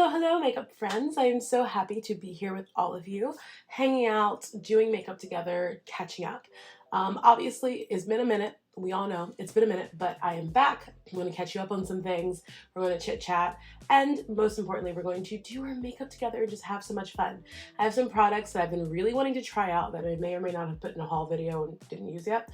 Hello, hello, makeup friends. I am so happy to be here with all of you, hanging out, doing makeup together, catching up. Obviously, it's been a minute. We all know it's been a minute, but I am back. I'm going to catch you up on some things. We're going to chit chat, and most importantly, we're going to do our makeup together and just have so much fun. I have some products that I've been really wanting to try out that I may or may not have put in a haul video and didn't use yet.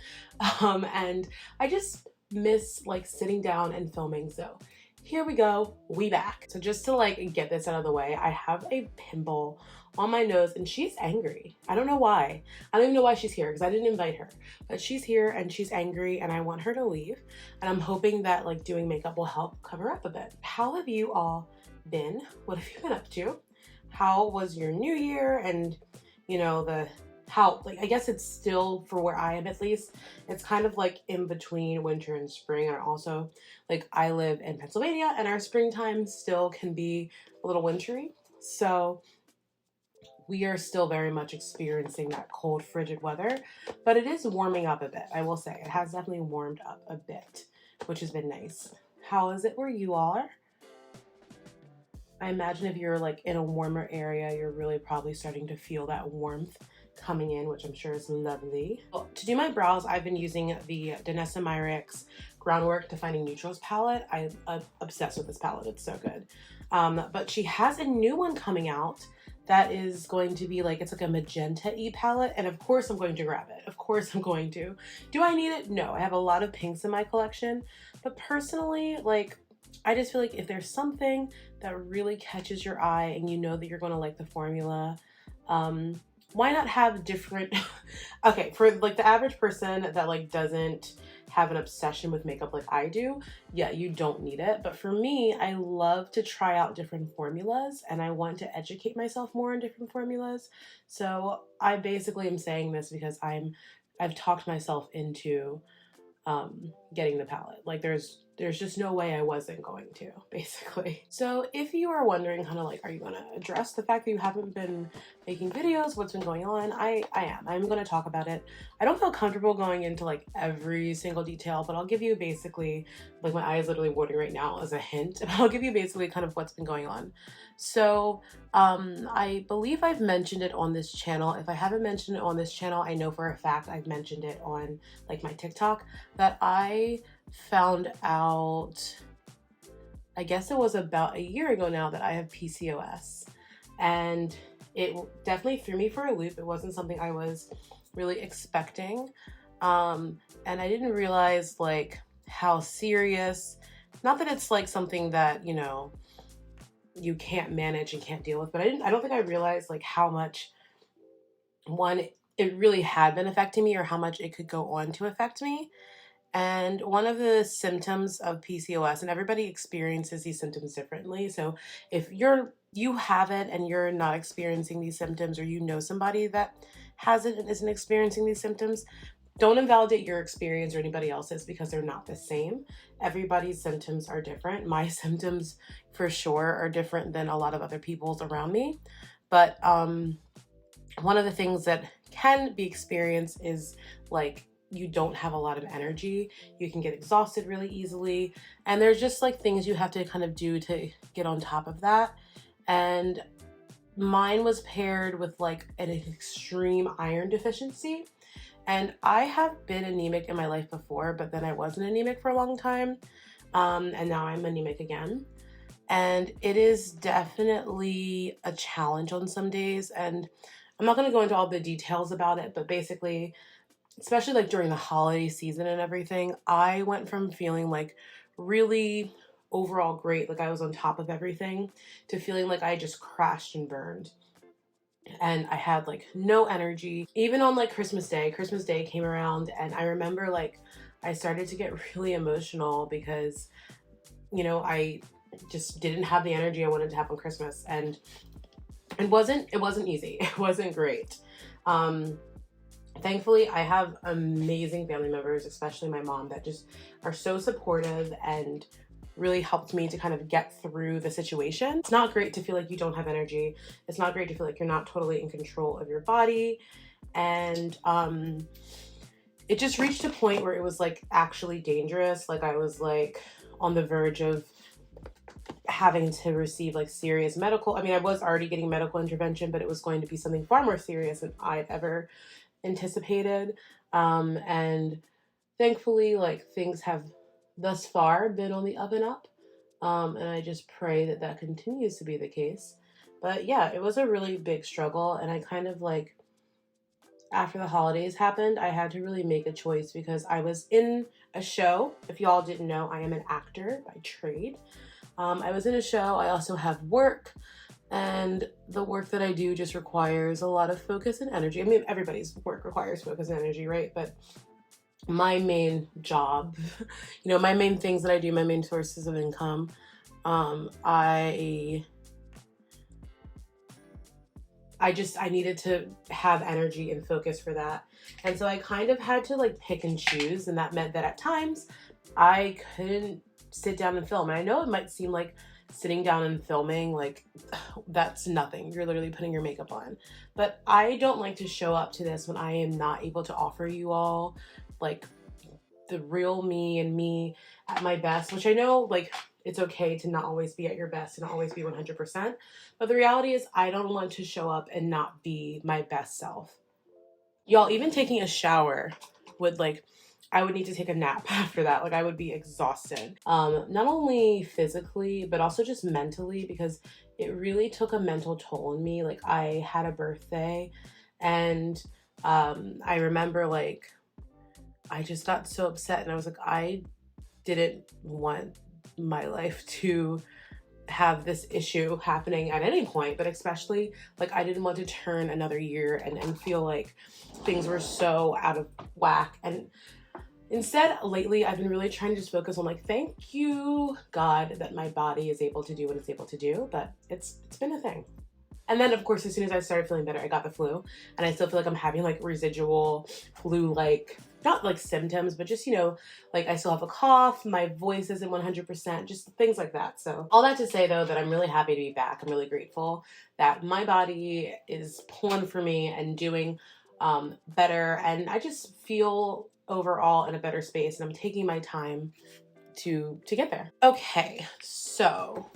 And I just miss like sitting down and filming, so here we go, we back. So just to like get this out of the way, I have a pimple on my nose and she's angry. I don't know why. I don't even know why she's here because I didn't invite her, but she's here and she's angry and I want her to leave. And I'm hoping that like doing makeup will help cover up a bit. How have you all been? What have you been up to? How was your new year? And you know, I guess it's still, for where I am at least, it's kind of like in between winter and spring. And also, like, I live in Pennsylvania and our springtime still can be a little wintry. So we are still very much experiencing that cold, frigid weather, but it is warming up a bit. I will say it has definitely warmed up a bit, which has been nice. How is it where you are? I imagine if you're like in a warmer area, you're really probably starting to feel that warmth coming in, which I'm sure is lovely. Well, to do my brows, I've been using the Danessa Myricks Groundwork Defining Neutrals palette. I'm obsessed with this palette. It's so good. But she has a new one coming out that is going to be like, it's like a magenta-y palette. And of course I'm going to grab it. Of course I'm going to. Do I need it? No, I have a lot of pinks in my collection. But personally, like, I just feel like if there's something that really catches your eye and you know that you're going to like the formula, why not have different, okay, for like the average person that like doesn't have an obsession with makeup like I do, yeah, you don't need it. But for me, I love to try out different formulas and I want to educate myself more on different formulas. So I basically am saying this because I've talked myself into getting the palette. Like there's just no way I wasn't going to, basically. So if you are wondering kind of like, are you gonna address the fact that you haven't been making videos, what's been going on, I'm gonna talk about it. I don't feel comfortable going into like every single detail, but I'll give you basically, like my eye is literally watering right now as a hint, but I'll give you basically kind of what's been going on. So I believe I've mentioned it on this channel. If I haven't mentioned it on this channel, I know for a fact I've mentioned it on like my TikTok, that I found out, I guess it was about a year ago now, that I have PCOS, and it definitely threw me for a loop. It wasn't something I was really expecting, and I didn't realize like how serious, not that it's like something that, you know, you can't manage and can't deal with, but I don't think I realized like how much, one, it really had been affecting me or how much it could go on to affect me. And one of the symptoms of PCOS, and everybody experiences these symptoms differently. So if you have it and you're not experiencing these symptoms, or you know somebody that has it and isn't experiencing these symptoms, don't invalidate your experience or anybody else's because they're not the same. Everybody's symptoms are different. My symptoms for sure are different than a lot of other people's around me. But one of the things that can be experienced is like, you don't have a lot of energy, you can get exhausted really easily, and there's just like things you have to kind of do to get on top of that. And mine was paired with like an extreme iron deficiency, and I have been anemic in my life before, but then I wasn't anemic for a long time, and now I'm anemic again, and it is definitely a challenge on some days. And I'm not going to go into all the details about it, but basically, especially like during the holiday season and everything, I went from feeling like really overall great, like I was on top of everything, to feeling like I just crashed and burned. And I had like no energy. Even on like Christmas Day came around, and I remember like I started to get really emotional because, you know, I just didn't have the energy I wanted to have on Christmas, and it wasn't easy. It wasn't great. Thankfully, I have amazing family members, especially my mom, that just are so supportive and really helped me to kind of get through the situation. It's not great to feel like you don't have energy. It's not great to feel like you're not totally in control of your body. And it just reached a point where it was like actually dangerous. Like I was like on the verge of having to receive like serious medical, I mean, I was already getting medical intervention, but it was going to be something far more serious than I'd ever anticipated. And thankfully, like, things have thus far been on the up and up. And I just pray that that continues to be the case. But yeah, it was a really big struggle. And I kind of like, after the holidays happened, I had to really make a choice because I was in a show. If y'all didn't know, I am an actor by trade. I was in a show. I also have work. And the work that I do just requires a lot of focus and energy. I mean, everybody's work requires focus and energy, right? But my main job, you know, my main things that I do, my main sources of income, I needed to have energy and focus for that. And so I kind of had to like pick and choose. And that meant that at times I couldn't sit down and film. And I know it might seem like sitting down and filming, like, that's nothing. You're literally putting your makeup on. But I don't like to show up to this when I am not able to offer you all like the real me and me at my best, which I know like it's okay to not always be at your best and not always be 100%. But the reality is I don't want to show up and not be my best self. Y'all, even taking a shower would like, I would need to take a nap after that. Like I would be exhausted. Not only physically, but also just mentally, because it really took a mental toll on me. Like I had a birthday and I remember like, I just got so upset and I was like, I didn't want my life to have this issue happening at any point, but especially like I didn't want to turn another year and feel like things were so out of whack. And instead, lately, I've been really trying to just focus on like, thank you, God, that my body is able to do what it's able to do, but it's been a thing. And then, of course, as soon as I started feeling better, I got the flu. And I still feel like I'm having like residual flu-like, not like symptoms, but just, you know, like I still have a cough, my voice isn't 100%, just things like that. So all that to say, though, that I'm really happy to be back. I'm really grateful that my body is pulling for me and doing better. And I just feel overall in a better space, and I'm taking my time to get there. Okay, so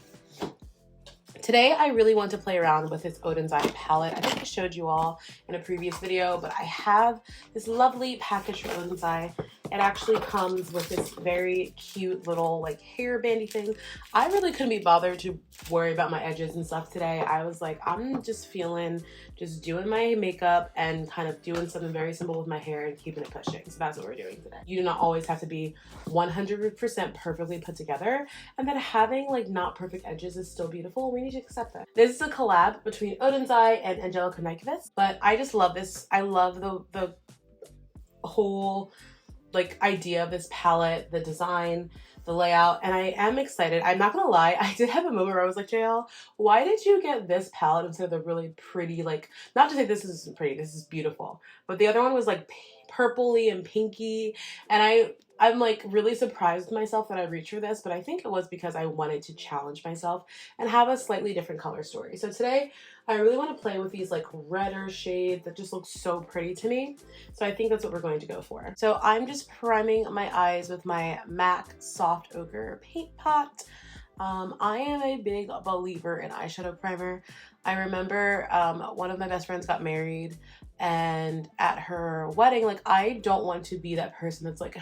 today I really want to play around with this ODEN'S palette. I think I showed you all in a previous video, but I have this lovely package from ODEN'S. It actually comes with this very cute little like hair bandy thing. I really couldn't be bothered to worry about my edges and stuff today. I was like, I'm just feeling just doing my makeup and kind of doing something very simple with my hair and keeping it pushing. So that's what we're doing today. You do not always have to be 100% perfectly put together, and then having like not perfect edges is still beautiful. We need to accept that. This is a collab between ODEN'S and Angelica Nykiewicz, but I just love this. I love the whole like idea of this palette, the design, the layout, and I am excited. I'm not gonna lie, I did have a moment where I was like, JL, why did you get this palette instead of the really pretty, like, not to say this isn't pretty, this is beautiful, but the other one was like purpley and pinky, and I'm like really surprised with myself that I reached for this, but I think it was because I wanted to challenge myself and have a slightly different color story. So today I really want to play with these like redder shades that just look so pretty to me. So I think that's what we're going to go for. So I'm just priming my eyes with my MAC Soft Ochre Paint Pot. I am a big believer in eyeshadow primer. I remember one of my best friends got married, and at her wedding, like, I don't want to be that person that's like,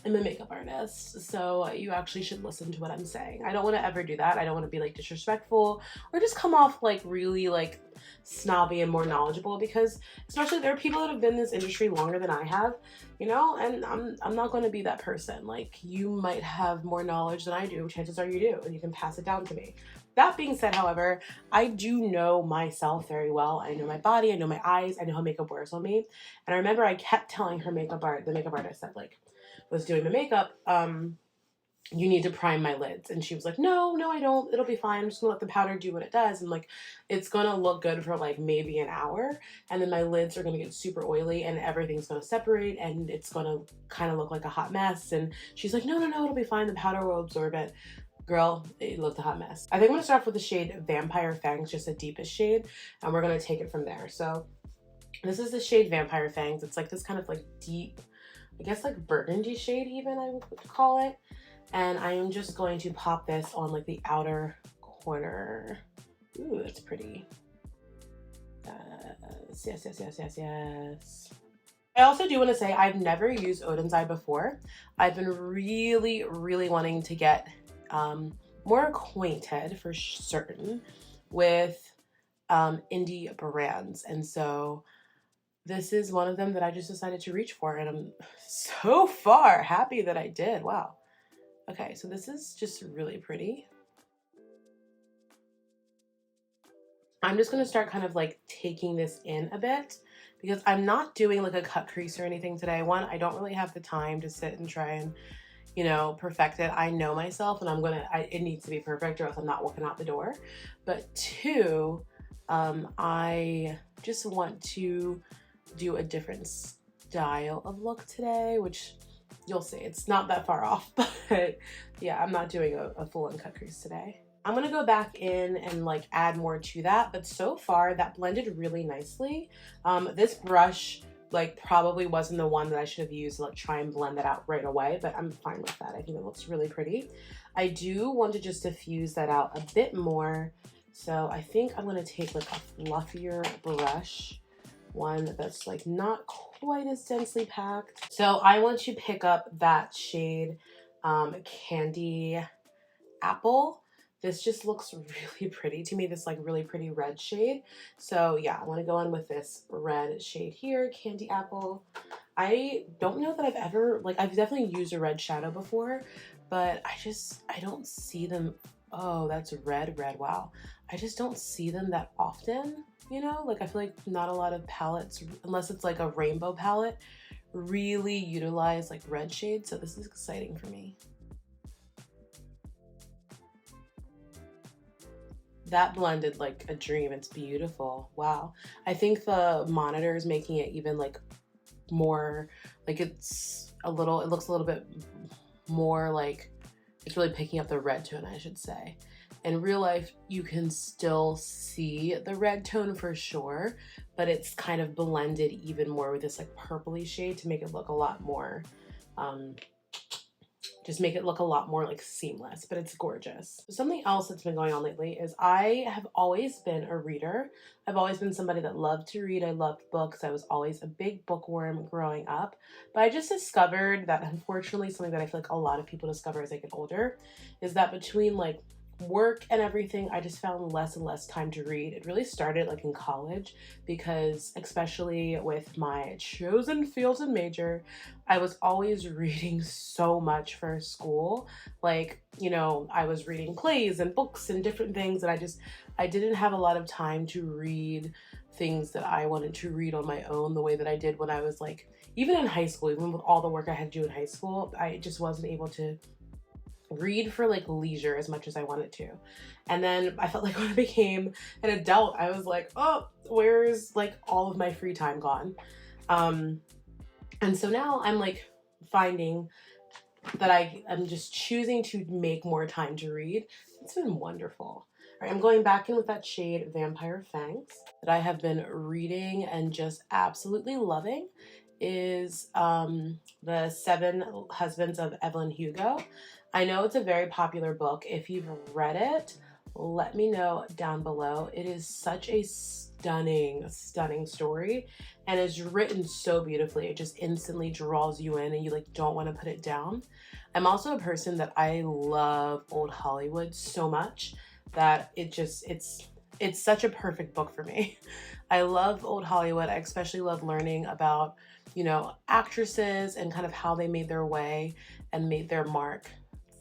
I'm a makeup artist, so you actually should listen to what I'm saying. I don't want to ever do that. I don't want to be like disrespectful or just come off like really like snobby and more knowledgeable, because especially there are people that have been in this industry longer than I have, you know, and I'm not going to be that person. Like, you might have more knowledge than I do, chances are you do, and you can pass it down to me. That being said, however, I do know myself very well. I know my body, I know my eyes, I know how makeup wears on me. And I remember I kept telling the makeup artist that like was doing the makeup, you need to prime my lids. And she was like, no, I don't. It'll be fine. I'm just gonna let the powder do what it does. And like, it's gonna look good for like maybe an hour. And then my lids are gonna get super oily and everything's gonna separate and it's gonna kind of look like a hot mess. And she's like, no, it'll be fine. The powder will absorb it. Girl, it looked a hot mess. I think I'm gonna start off with the shade Vampire Fangs, just the deepest shade. And we're gonna take it from there. So this is the shade Vampire Fangs. It's like this kind of like deep, I guess like burgundy shade even, I would call it. And I am just going to pop this on like the outer corner. Ooh, that's pretty. Yes, yes, yes, yes, yes. I also do want to say I've never used ODEN'S before. I've been really, really wanting to get more acquainted for certain with indie brands. And so this is one of them that I just decided to reach for, and I'm so far happy that I did. Wow. Okay, so this is just really pretty. I'm just gonna start kind of like taking this in a bit because I'm not doing like a cut crease or anything today. One, I don't really have the time to sit and try and, you know, perfect it. I know myself and it needs to be perfect or else I'm not walking out the door. But two, I just want to do a different style of look today, which you'll see. It's not that far off, but yeah, I'm not doing a full-on cut crease today. I'm gonna go back in and like add more to that, but so far that blended really nicely. This brush like probably wasn't the one that I should have used to like try and blend that out right away, but I'm fine with that. I think it looks really pretty. I do want to just diffuse that out a bit more. So I think I'm gonna take like a fluffier brush, one that's like not quite as densely packed. So I want to pick up that shade Candy Apple. This just looks really pretty to me, this like really pretty red shade. So yeah, I want to go in with this red shade here, Candy Apple. I don't know that I've ever, like I've definitely used a red shadow before, but I don't see them. Oh, that's red, wow. I just don't see them that often, you know? Like I feel like not a lot of palettes, unless it's like a rainbow palette, really utilize like red shades. So this is exciting for me. That blended like a dream. It's beautiful. Wow. I think the monitor is making it even like more, like it looks a little bit more like it's really picking up the red tone, I should say. In real life, you can still see the red tone for sure, but it's kind of blended even more with this like purpley shade to make it look a lot more, just make it look a lot more like seamless, but it's gorgeous. Something else that's been going on lately is I have always been a reader. I've always been somebody that loved to read. I loved books. I was always a big bookworm growing up, but I just discovered that unfortunately something that I feel like a lot of people discover as they get older is that between like work and everything, I just found less and less time to read. It really started like in college because especially with my chosen field and major, I was always reading so much for school. Like, you know, I was reading plays and books and different things and I didn't have a lot of time to read things that I wanted to read on my own the way that I did when I was like, even in high school, even with all the work I had to do in high school, I just wasn't able to read for like leisure as much as I wanted to. And then I felt like when I became an adult, I was like, oh, where's like all of my free time gone? And so now I'm like finding that I'm just choosing to make more time to read. It's been wonderful. All right, I'm going back in with that shade Vampire Fangs that I have been reading and just absolutely loving is the 7 Husbands of Evelyn Hugo. I know it's a very popular book. If you've read it, let me know down below. It is such a stunning, stunning story and is written so beautifully. It just instantly draws you in and you like don't want to put it down. I'm also a person that I love old Hollywood so much that it's such a perfect book for me. I love old Hollywood. I especially love learning about, you know, actresses and kind of how they made their way and made their mark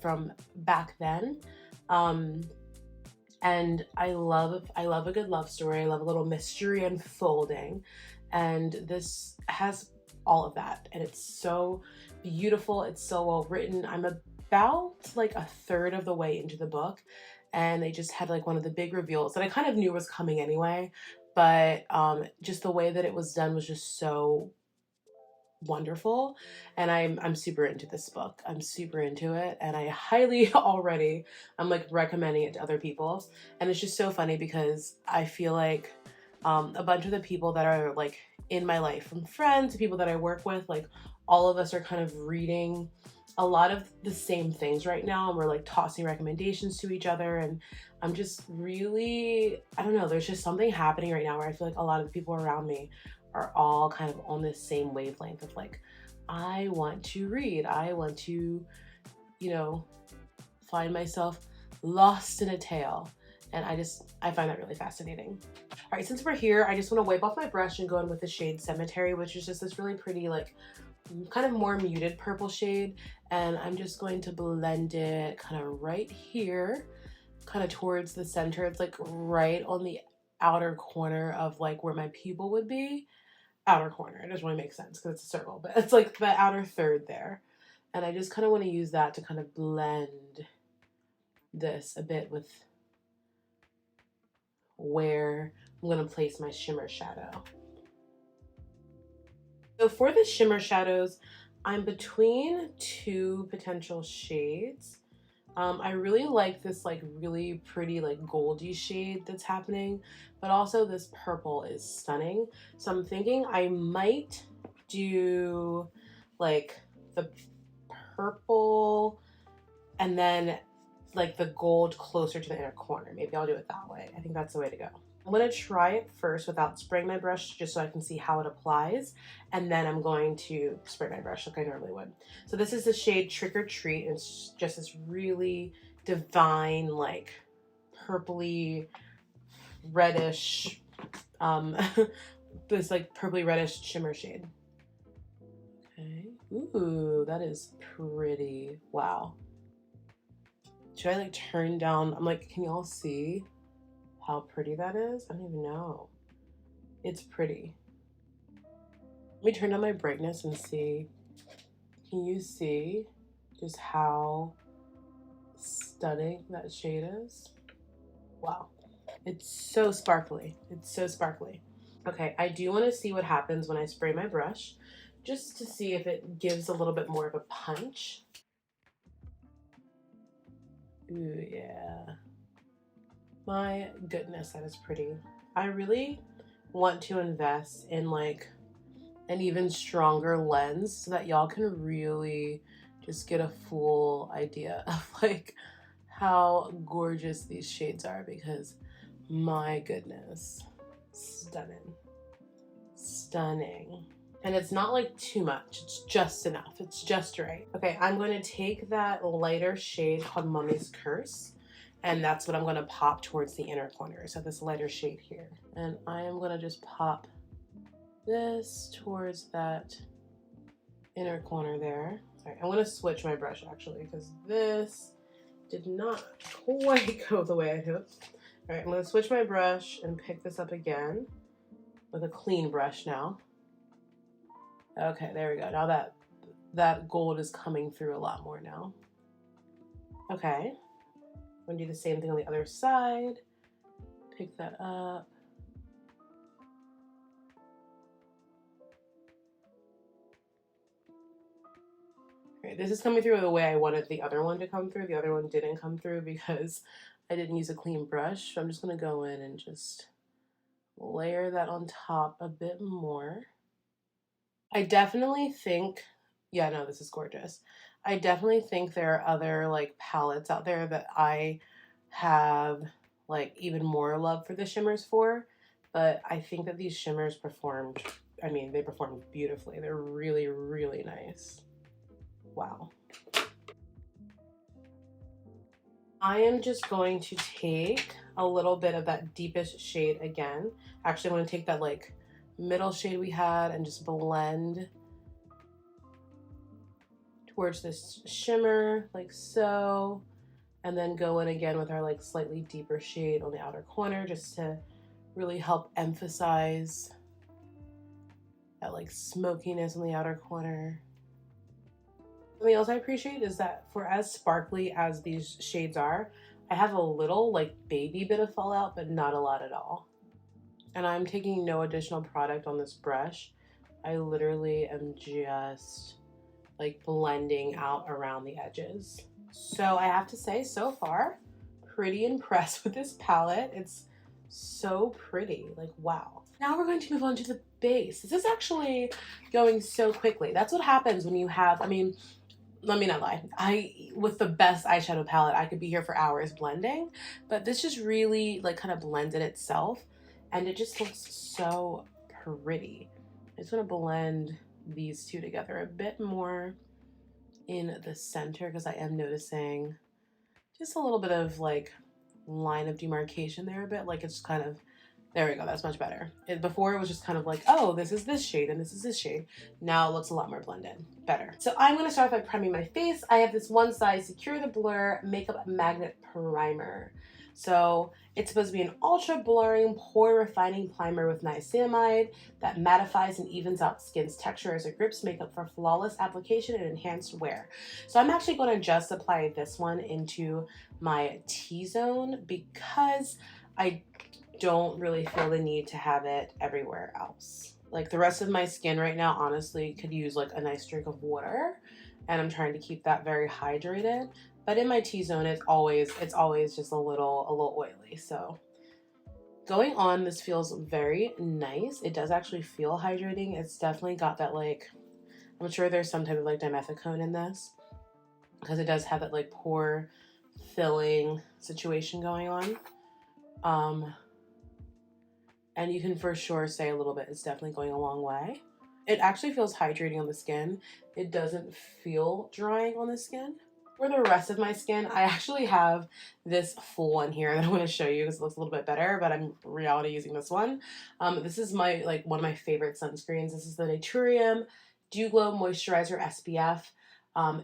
from back then. And I love a good love story. I love a little mystery unfolding. And this has all of that. And it's so beautiful. It's so well written. I'm about like a third of the way into the book. And they just had like one of the big reveals that I kind of knew was coming anyway. But just the way that it was done was just so wonderful, and I'm super into this book. I'm super into it, and I highly already I'm like recommending it to other people. And it's just so funny because I feel like a bunch of the people that are like in my life, from friends to people that I work with, like all of us are kind of reading a lot of the same things right now, and we're like tossing recommendations to each other, and I'm just really, I don't know, there's just something happening right now where I feel like a lot of the people around me are all kind of on this same wavelength of like, I want to read, I want to, you know, find myself lost in a tale. And I find that really fascinating. All right, since we're here, I just want to wipe off my brush and go in with the shade Cemetery, which is just this really pretty, like kind of more muted purple shade. And I'm just going to blend it kind of right here, kind of towards the center. It's like right on the outer corner of like where my pupil would be. Outer corner, it doesn't really make sense because it's a circle, but it's like the outer third there. And I just kind of want to use that to kind of blend this a bit with where I'm going to place my shimmer shadow. So for the shimmer shadows, I'm between two potential shades. I really like this like really pretty like goldy shade that's happening, but also this purple is stunning. So I'm thinking I might do like the purple and then like the gold closer to the inner corner. Maybe I'll do it that way. I think that's the way to go. I'm gonna try it first without spraying my brush just so I can see how it applies. And then I'm going to spray my brush like I normally would. So this is the shade Trick or Treat. It's just this really divine, like purpley, reddish, this like purpley reddish shimmer shade. Okay, ooh, that is pretty, wow. Should I like turn down, I'm like, can y'all see how pretty that is? I don't even know. It's pretty. Let me turn down my brightness and see. Can you see just how stunning that shade is? Wow. It's so sparkly. It's so sparkly. Okay, I do want to see what happens when I spray my brush, just to see if it gives a little bit more of a punch. Ooh, yeah. My goodness, that is pretty. I really want to invest in like an even stronger lens so that y'all can really just get a full idea of like how gorgeous these shades are, because my goodness, stunning, stunning. And it's not like too much, it's just enough, it's just right. Okay, I'm going to take that lighter shade called Mummy's Curse, and that's what I'm going to pop towards the inner corner. So this lighter shade here. And I am going to just pop this towards that inner corner there. All right, I'm going to switch my brush actually, because this did not quite go the way I hoped. All right, I'm going to switch my brush and pick this up again with a clean brush now. Okay, there we go. Now that gold is coming through a lot more now. Okay, I'm gonna do the same thing on the other side. Pick that up. Okay, this is coming through the way I wanted the other one to come through. The other one didn't come through because I didn't use a clean brush. So I'm just gonna go in and just layer that on top a bit more. I definitely think, yeah, no, this is gorgeous. I definitely think there are other like palettes out there that I have like even more love for the shimmers for, but I think that these shimmers performed, I mean, they performed beautifully. They're really, really nice. Wow. I am just going to take a little bit of that deepest shade again. Actually, I'm going to take that like middle shade we had and just blend towards this shimmer like so, and then go in again with our like slightly deeper shade on the outer corner just to really help emphasize that like smokiness on the outer corner. Something else I appreciate is that for as sparkly as these shades are, I have a little like baby bit of fallout, but not a lot at all. And I'm taking no additional product on this brush. I literally am just like blending out around the edges. So I have to say, so far, pretty impressed with this palette. It's so pretty, like wow. Now we're going to move on to the base. This is actually going so quickly. That's what happens when you have, I mean, let me not lie. With the best eyeshadow palette, I could be here for hours blending, but this just really like kind of blended itself and it just looks so pretty. I just want to blend these two together a bit more in the center because I am noticing just a little bit of like line of demarcation there a bit. Like it's kind of, there we go, that's much better. Before it was just kind of like, oh, this is this shade and this is this shade. Now it looks a lot more blended, better. So I'm gonna start off by priming my face. I have this One Size Secure the Blur Makeup Magnet Primer. So it's supposed to be an ultra blurring, pore refining primer with niacinamide that mattifies and evens out skin's texture as it grips makeup for flawless application and enhanced wear. So I'm actually going to just apply this one into my T-zone because I don't really feel the need to have it everywhere else. Like the rest of my skin right now honestly could use like a nice drink of water, and I'm trying to keep that very hydrated. But in my T-zone, it's always just a little oily. So going on, this feels very nice. It does actually feel hydrating. It's definitely got that like, I'm sure there's some type of like dimethicone in this because it does have that like pore filling situation going on. And you can for sure say a little bit, it's definitely going a long way. It actually feels hydrating on the skin. It doesn't feel drying on the skin. For the rest of my skin, I actually have this full one here that I'm going to show you because it looks a little bit better, but I'm in reality using this one. This is my one of my favorite sunscreens. This is the Naturium Dew Glow Moisturizer SPF.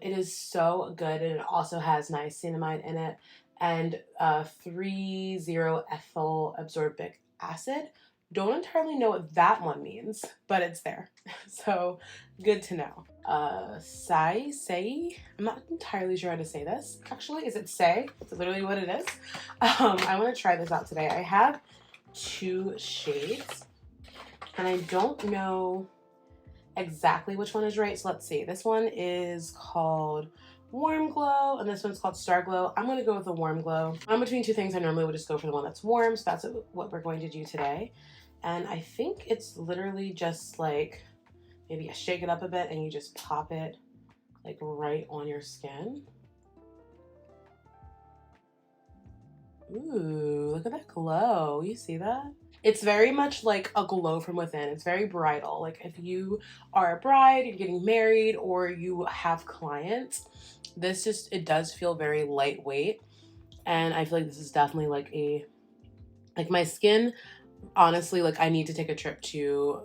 It is so good, and it also has niacinamide in it and 3,0-ethyl absorbic acid. Don't entirely know what that one means, but it's there. So good to know. Saie, I'm not entirely sure how to say this. Actually, is it Saie? It's literally what it is. I want to try this out today. I have 2 shades, and I don't know exactly which one is right. So let's see. This one is called Warm Glow, and this one's called Star Glow. I'm going to go with the Warm Glow. I'm between 2 things. I normally would just go for the one that's warm, so that's what we're going to do today. And I think it's literally just like, maybe you shake it up a bit and you just pop it like right on your skin. Ooh, look at that glow. You see that? It's very much like a glow from within. It's very bridal. Like if you are a bride, you're getting married, or you have clients, this just, it does feel very lightweight. And I feel like this is definitely like my skin, honestly, like I need to take a trip to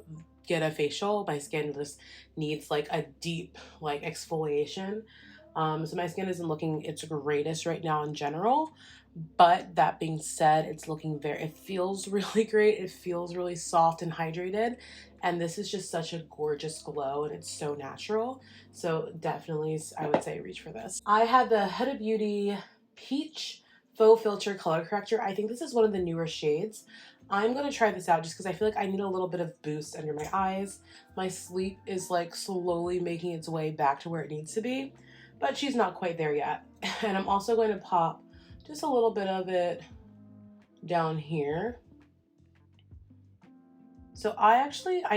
get a facial. My skin just needs like a deep like exfoliation. So my skin isn't looking its greatest right now in general, but that being said, it's looking it feels really great. It feels really soft and hydrated, and this is just such a gorgeous glow, and it's so natural. So definitely I would say reach for this. I have the Huda Beauty Peach Faux Filter Color Corrector. I think this is one of the newer shades. I'm going to try this out just because I feel like I need a little bit of boost under my eyes. My sleep is like slowly making its way back to where it needs to be, but she's not quite there yet. And I'm also going to pop just a little bit of it down here. So I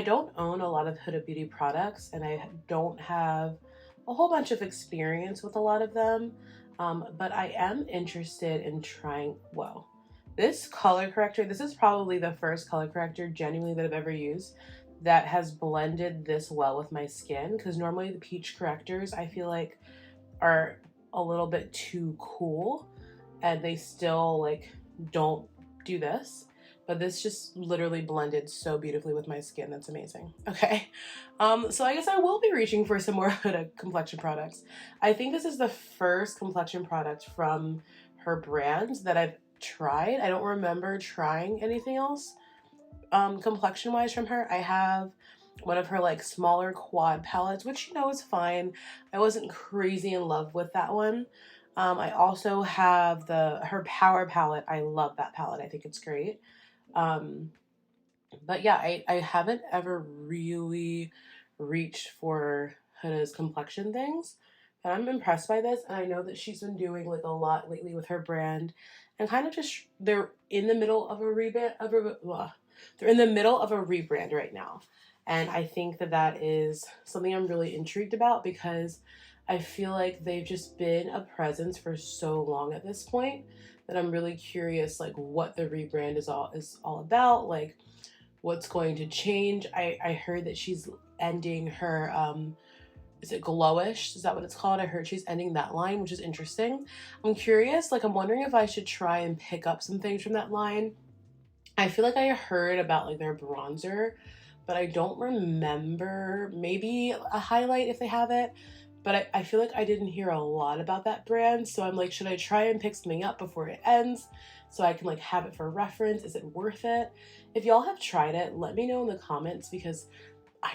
don't own a lot of Huda Beauty products, and I don't have a whole bunch of experience with a lot of them, but I am interested in trying, whoa. This color corrector, this is probably the first color corrector genuinely that I've ever used that has blended this well with my skin, because normally the peach correctors I feel like are a little bit too cool and they still like don't do this, but this just literally blended so beautifully with my skin. That's amazing. Okay, so I guess I will be reaching for some more Huda complexion products. I think this is the first complexion product from her brand that I've tried. I don't remember trying anything else complexion wise from her. I have one of her like smaller quad palettes, which, you know, is fine. I wasn't crazy in love with that one. I also have her Power palette. I love that palette. I think it's great. But yeah, I haven't ever really reached for Huda's complexion things, and I'm impressed by this. And I know that she's been doing like a lot lately with her brand, and kind of just they're in the middle of a rebrand right now. And I think that is something I'm really intrigued about, because I feel like they've just been a presence for so long at this point that I'm really curious like what the rebrand is all about, like what's going to change. I heard that she's ending her is it Glowish? Is that what it's called? I heard she's ending that line, which is interesting. I'm curious, like I'm wondering if I should try and pick up some things from that line. I feel like I heard about like their bronzer, but I don't remember. Maybe a highlight if they have it. But I feel like I didn't hear a lot about that brand. So I'm like, should I try and pick something up before it ends so I can like have it for reference? Is it worth it? If y'all have tried it, let me know in the comments because I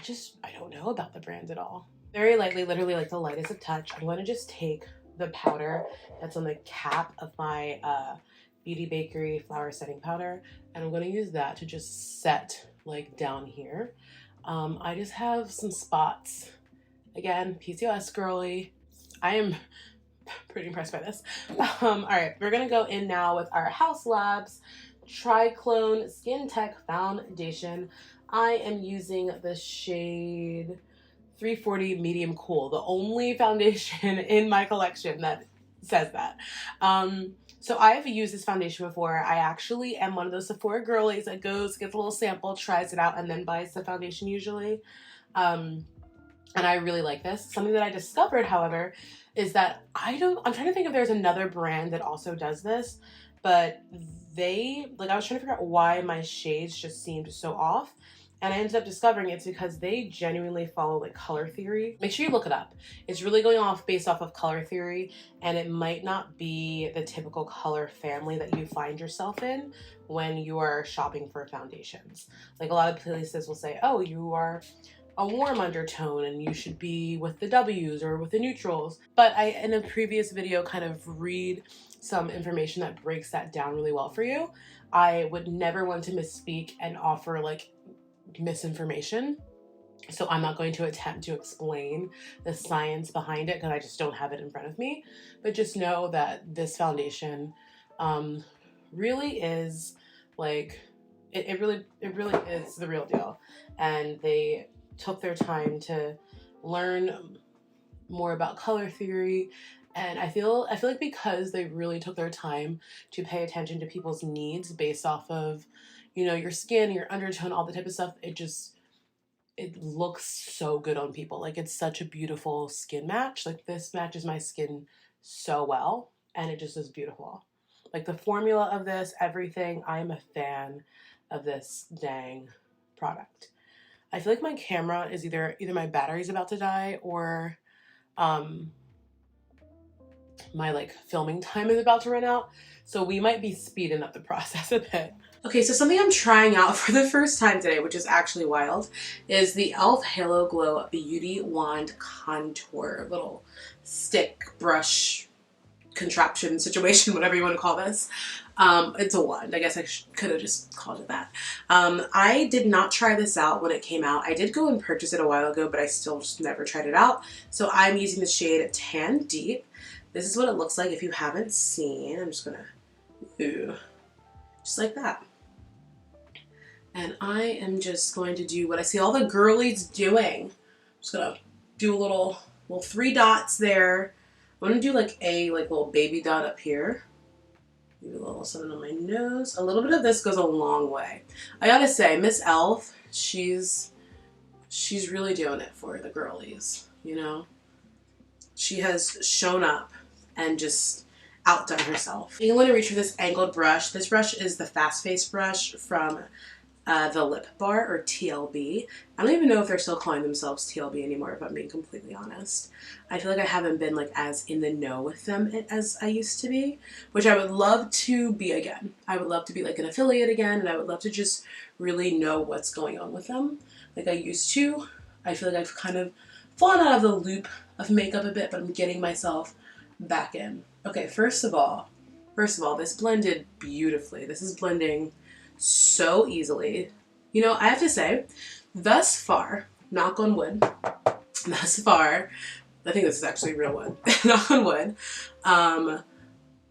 don't know about the brand at all. Very lightly, literally like the lightest of touch, I'm going to just take the powder that's on the cap of my Beauty Bakery flower setting powder, and I'm going to use that to just set like down here. I just have some spots. Again, PCOS girly. I am pretty impressed by this. All right, we're going to go in now with our Haus Labs Triclone Skin Tech Foundation. I am using the shade 340 Medium Cool, the only foundation in my collection that says that. So I have used this foundation before. I actually am one of those Sephora girlies that goes, gets a little sample, tries it out, and then buys the foundation usually. And I really like this. Something that I discovered, however, is that I'm trying to think if there's another brand that also does this, but I was trying to figure out why my shades just seemed so off. And I ended up discovering it's because they genuinely follow like color theory. Make sure you look it up. It's really going based off of color theory, and it might not be the typical color family that you find yourself in when you are shopping for foundations. Like a lot of places will say, oh, you are a warm undertone and you should be with the W's or with the neutrals. But I, in a previous video, kind of read some information that breaks that down really well for you. I would never want to misspeak and offer like misinformation. So I'm not going to attempt to explain the science behind it because I just don't have it in front of me. But just know that this foundation really is like, it really is the real deal. And they took their time to learn more about color theory. And I feel like because they really took their time to pay attention to people's needs based off of, you know, your skin, your undertone, all the type of stuff, it looks so good on people. Like it's such a beautiful skin match. Like this matches my skin so well and it just is beautiful. Like the formula of this, everything, I'm a fan of this dang product. I feel like my camera is either my battery's about to die or my like filming time is about to run out. So we might be speeding up the process a bit. Okay, so something I'm trying out for the first time today, which is actually wild, is the e.l.f. Halo Glow Beauty Wand Contour little stick brush contraption situation, whatever you want to call this. It's a wand. I guess I could have just called it that. I did not try this out when it came out. I did go and purchase it a while ago, but I still just never tried it out. So I'm using the shade Tan Deep. This is what it looks like if you haven't seen. I'm just gonna, just like that. And I am just going to do what I see all the girlies doing. I'm just gonna do a little 3 dots there. I'm gonna do like a little baby dot up here. Do a little something on my nose. A little bit of this goes a long way. I gotta say, Miss e.l.f., she's really doing it for the girlies, you know? She has shown up and just outdone herself. I'm going to reach for this angled brush. This brush is the Fast Face brush from the Lip Bar, or TLB. I don't even know if they're still calling themselves TLB anymore, if I'm being completely honest. I feel like I haven't been like as in the know with them as I used to be, which I would love to be again. I would love to be like an affiliate again, and I would love to just really know what's going on with them like I used to. I feel like I've kind of fallen out of the loop of makeup a bit, but I'm getting myself back in. Okay, first of all, this blended beautifully. This is blending so easily. You know, I have to say, thus far, knock on wood, thus far, I think this is actually real wood, knock on wood,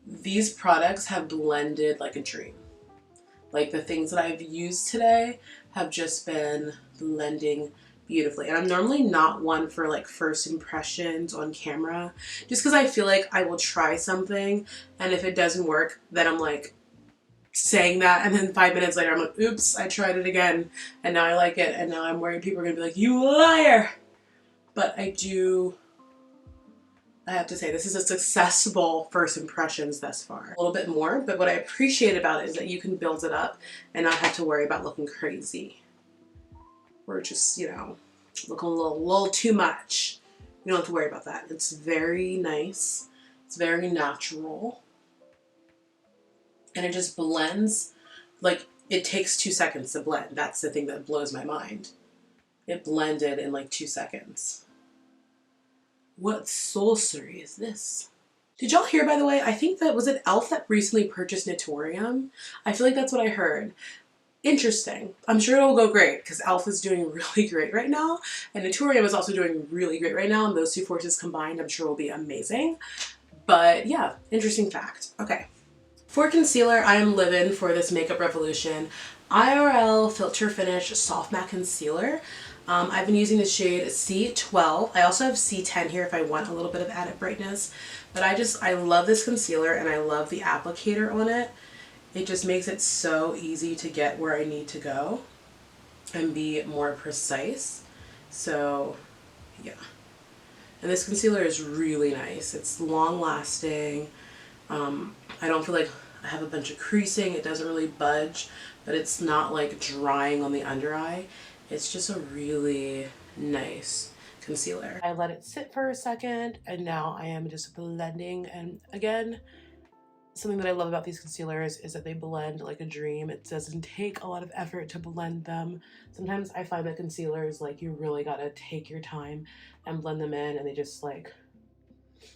these products have blended like a dream. Like the things that I've used today have just been blending beautifully. And I'm normally not one for like first impressions on camera, just because I feel like I will try something and if it doesn't work, then I'm like saying that, and then 5 minutes later I'm like, oops, I tried it again and now I like it, and now I'm worried people are gonna be like, you liar. But I have to say this is a successful first impressions thus far. A little bit more, but what I appreciate about it is that you can build it up and not have to worry about looking crazy or just, you know, looking a little too much. You don't have to worry about that. It's very nice. It's very natural. And it just blends, like it takes 2 seconds to blend. That's the thing that blows my mind. It blended in like 2 seconds. What sorcery is this? Did y'all hear, by the way, I think that, was it e.l.f. that recently purchased Naturium? I feel like that's what I heard. Interesting. I'm sure it'll go great because e.l.f. is doing really great right now, and Naturium is also doing really great right now, and those two forces combined I'm sure will be amazing. But yeah, interesting fact. Okay. For concealer, I am living for this Makeup Revolution IRL Filter Finish Soft Matte Concealer. I've been using the shade C12. I also have C10 here if I want a little bit of added brightness. But I love this concealer and I love the applicator on it. It just makes it so easy to get where I need to go and be more precise. So yeah. And this concealer is really nice. It's long lasting. I don't feel like I have a bunch of creasing. It doesn't really budge, but it's not like drying on the under eye. It's just a really nice concealer. I let it sit for a second and now I am just blending. And again, something that I love about these concealers is that they blend like a dream. It doesn't take a lot of effort to blend them. Sometimes I find that concealers, like, you really gotta take your time and blend them in, and they just like,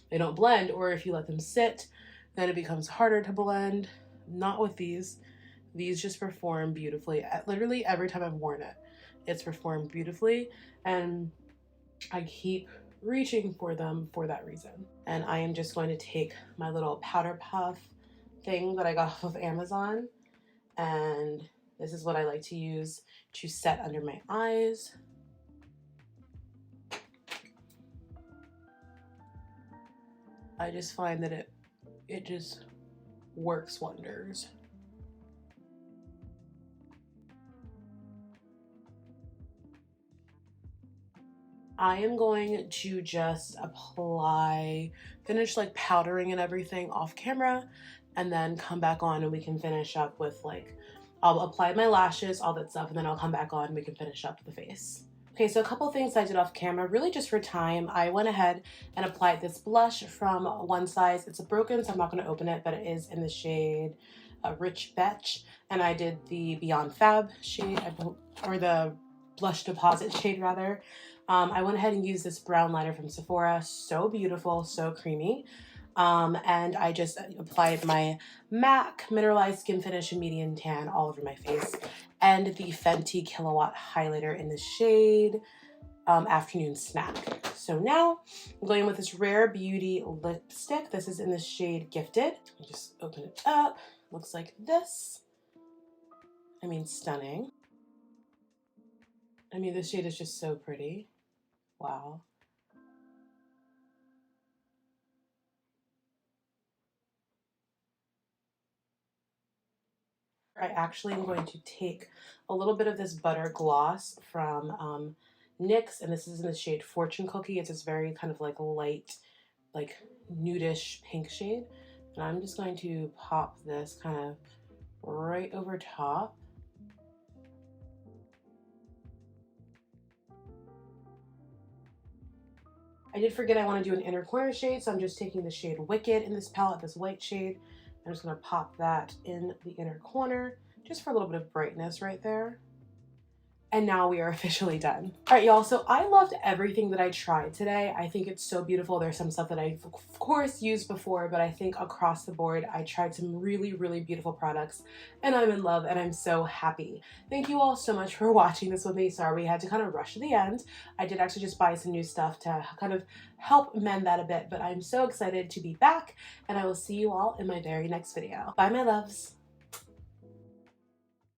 they don't blend. Or if you let them sit, then it becomes harder to blend. Not with these. These just perform beautifully. Literally every time I've worn it, it's performed beautifully, and I keep reaching for them for that reason. And I am just going to take my little powder puff thing that I got off of Amazon, and this is what I like to use to set under my eyes. I just find that it just works wonders. I am going to just finish like powdering and everything off camera, and then come back on and we can finish up with like, I'll apply my lashes, all that stuff, and then I'll come back on and we can finish up the face. Okay, so a couple things I did off camera, really just for time. I went ahead and applied this blush from One Size. It's broken, so I'm not going to open it, but it is in the shade Rich Betch. And I did the Beyond Fab shade, or the Blush Deposit shade rather. I went ahead and used this brown liner from Sephora. So beautiful, so creamy. And I just applied my MAC Mineralize Skin Finish and Medium Tan all over my face, and the Fenty Kilowatt highlighter in the shade Afternoon Snack. So now I'm going with this Rare Beauty lipstick. This is in the shade Gifted. I'll just open it up. Looks like this. I mean, stunning. I mean, this shade is just so pretty. Wow. I actually am going to take a little bit of this butter gloss from NYX, and this is in the shade Fortune Cookie. It's this very kind of like light, like nudish pink shade. And I'm just going to pop this kind of right over top. I did forget I want to do an inner corner shade, so I'm just taking the shade Wicked in this palette, this white shade. I'm just going to pop that in the inner corner just for a little bit of brightness right there. And now we are officially done. All right, y'all, so I loved everything that I tried today. I think it's so beautiful. There's some stuff that I've, of course, used before, but I think across the board, I tried some really, really beautiful products, and I'm in love, and I'm so happy. Thank you all so much for watching this with me. Sorry, we had to kind of rush to the end. I did actually just buy some new stuff to kind of help mend that a bit, but I'm so excited to be back, and I will see you all in my very next video. Bye, my loves.